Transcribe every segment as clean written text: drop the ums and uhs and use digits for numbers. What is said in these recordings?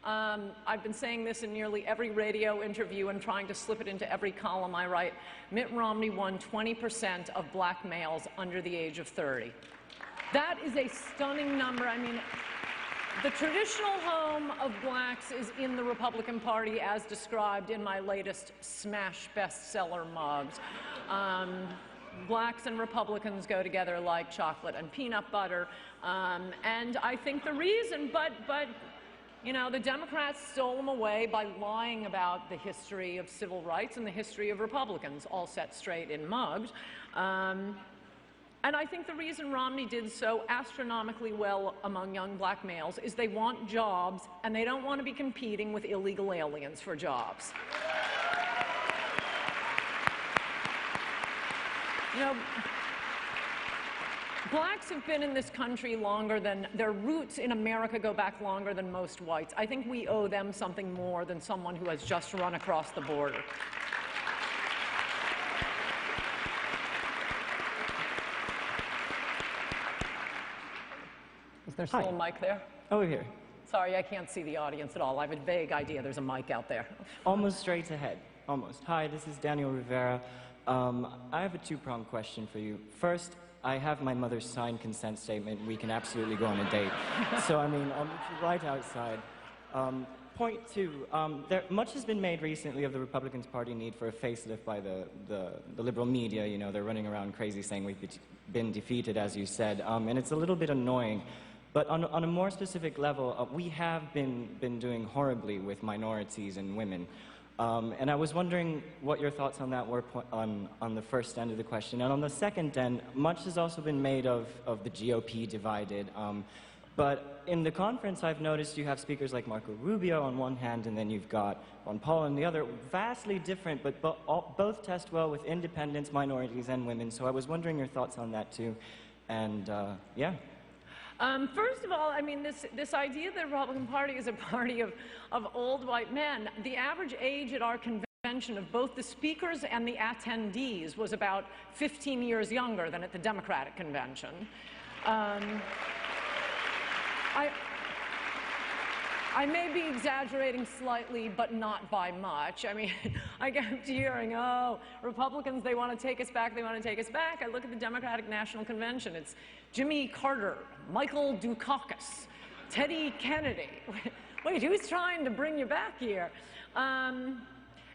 I've been saying this in nearly every radio interview and trying to slip it into every column I write. Mitt Romney won 20% of black males under the age of 30. That is a stunning number. I mean, the traditional home of blacks is in the Republican Party, as described in my latest smash bestseller mugs. Blacks and Republicans go together like chocolate and peanut butter. And I think the reason, but you know, the Democrats stole them away by lying about the history of civil rights and the history of Republicans, all set straight in mugs. And I think the reason Romney did so astronomically well among young black males is they want jobs, and they don't want to be competing with illegal aliens for jobs. You know, blacks have been in this country longer than, their roots in America go back longer than most whites. I think we owe them something more than someone who has just run across the border. Is there still a mic there? Over here. Sorry, I can't see the audience at all. I have a vague idea there's a mic out there. Almost straight ahead. Almost. Hi, this is Daniel Rivera. I have a two-pronged question for you. First, I have my mother's signed consent statement. We can absolutely go on a date. So, I mean, I'll meet you right outside. Point two, much has been made recently of the Republican Party need for a facelift by the liberal media. You know, they're running around crazy saying we've been defeated, as you said, and it's a little bit annoying. But on a more specific level, we have been doing horribly with minorities and women. And I was wondering what your thoughts on that were on the first end of the question. And on the second end, much has also been made of the GOP divided. But in the conference, I've noticed you have speakers like Marco Rubio on one hand, and then you've got Ron Paul on the other. Vastly different, but both test well with independents, minorities, and women. So I was wondering your thoughts on that, too. And, yeah. First of all, I mean, this idea that the Republican Party is a party of old white men, the average age at our convention of both the speakers and the attendees was about 15 years younger than at the Democratic convention. I may be exaggerating slightly, but not by much. I mean, I kept hearing, oh, Republicans, they want to take us back, they want to take us back. I look at the Democratic National Convention. It's Jimmy Carter, Michael Dukakis, Teddy Kennedy. Wait, who's trying to bring you back here? And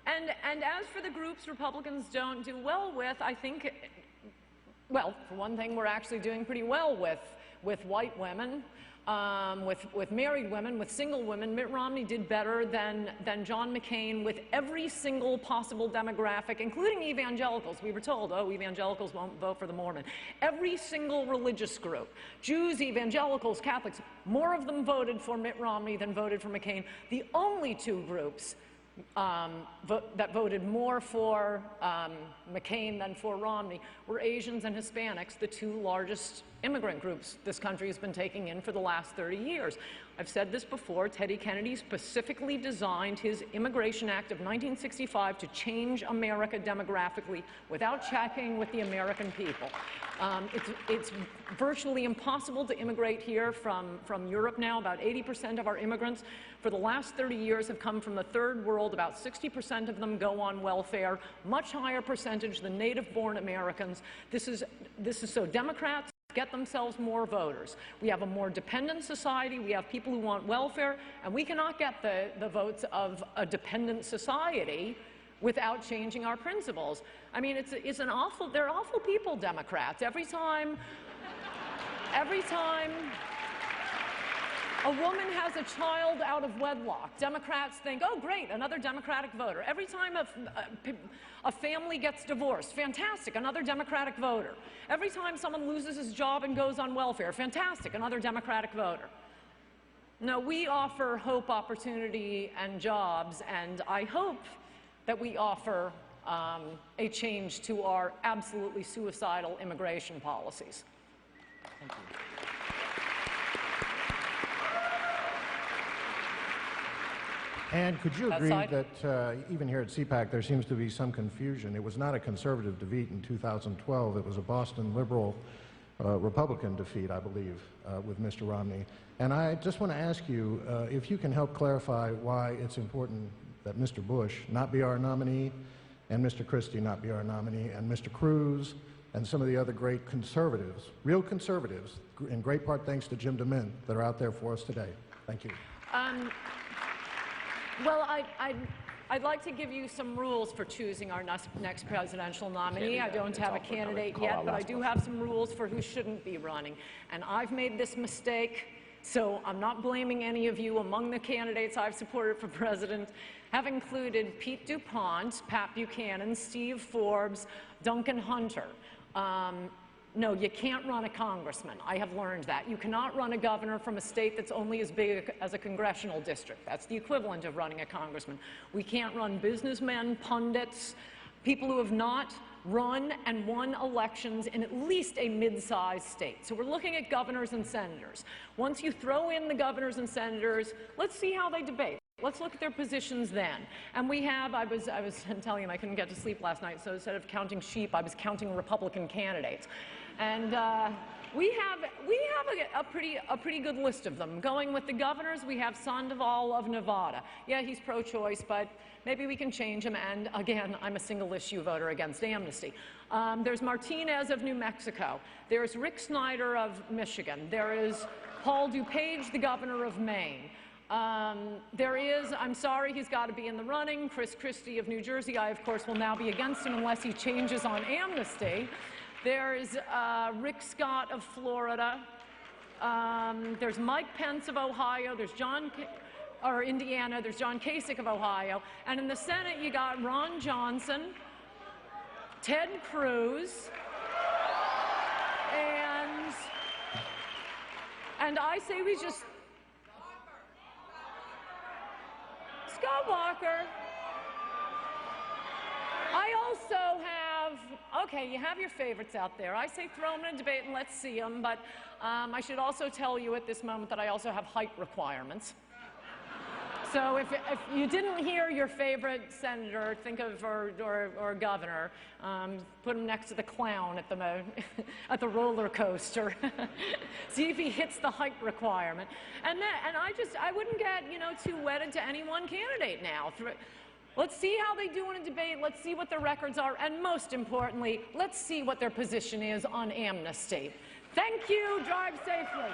as for the groups Republicans don't do well with, I think, well, for one thing, we're actually doing pretty well with white women. With married women, with single women. Mitt Romney did better than John McCain with every single possible demographic, including evangelicals. We were told, oh, evangelicals won't vote for the Mormon. Every single religious group, Jews, evangelicals, Catholics, more of them voted for Mitt Romney than voted for McCain. The only two groups that voted more for McCain than for Romney were Asians and Hispanics, the two largest immigrant groups this country has been taking in for the last 30 years. I've said this before, Teddy Kennedy specifically designed his Immigration Act of 1965 to change America demographically without checking with the American people. It's virtually impossible to immigrate here from Europe now. About 80% of our immigrants for the last 30 years have come from the third world. About 60% of them go on welfare, much higher percentage than native-born Americans. This is so Democrats get themselves more voters. We have a more dependent society. We have people who want welfare, and we cannot get the votes of a dependent society without changing our principles. I mean, they're awful people, Democrats. Every time a woman has a child out of wedlock, Democrats think, oh, great, another Democratic voter. Every time a family gets divorced, fantastic, another Democratic voter. Every time someone loses his job and goes on welfare, fantastic, another Democratic voter. No, we offer hope, opportunity, and jobs, and I hope that we offer a change to our absolutely suicidal immigration policies. Thank you. And could you agree that even here at CPAC there seems to be some confusion? It was not a conservative defeat in 2012. It was a Boston liberal Republican defeat, I believe, with Mr. Romney. And I just want to ask you if you can help clarify why it's important that Mr. Bush not be our nominee, and Mr. Christie not be our nominee, and Mr. Cruz and some of the other great conservatives, real conservatives, in great part thanks to Jim DeMint, that are out there for us today. Thank you. Well, I'd like to give you some rules for choosing our next presidential nominee. I don't have a candidate yet, but I do have some rules for who shouldn't be running. And I've made this mistake, so I'm not blaming any of you. Among the candidates I've supported for president have included Pete DuPont, Pat Buchanan, Steve Forbes, Duncan Hunter. No, you can't run a congressman. I have learned that. You cannot run a governor from a state that's only as big as a congressional district. That's the equivalent of running a congressman. We can't run businessmen, pundits, people who have not run and won elections in at least a mid-sized state. So we're looking at governors and senators. Once you throw in the governors and senators, let's see how they debate. Let's look at their positions then. And we have, I was telling him I couldn't get to sleep last night, so instead of counting sheep, I was counting Republican candidates. And we have a pretty good list of them. Going with the governors, we have Sandoval of Nevada. Yeah, he's pro-choice, but maybe we can change him. And again, I'm a single-issue voter against amnesty. There's Martinez of New Mexico. There's Rick Snyder of Michigan. There is Paul DuPage, the governor of Maine. There is, I'm sorry, he's got to be in the running, Chris Christie of New Jersey. I, of course, will now be against him unless he changes on amnesty. There's Rick Scott of Florida. There's Mike Pence of Ohio. There's Indiana. There's John Kasich of Ohio. And in the Senate, you got Ron Johnson, Ted Cruz, and I say we just... Scott Walker. I also have, okay, you have your favorites out there. I say throw them in a debate and let's see them, but I should also tell you at this moment that I also have height requirements. So if you didn't hear your favorite senator, think of, or governor, put him next to the clown at the roller coaster. See if he hits the height requirement. And I wouldn't get, too wedded to any one candidate now. Let's see how they do in a debate. Let's see what their records are. And most importantly, let's see what their position is on amnesty. Thank you. Drive safely.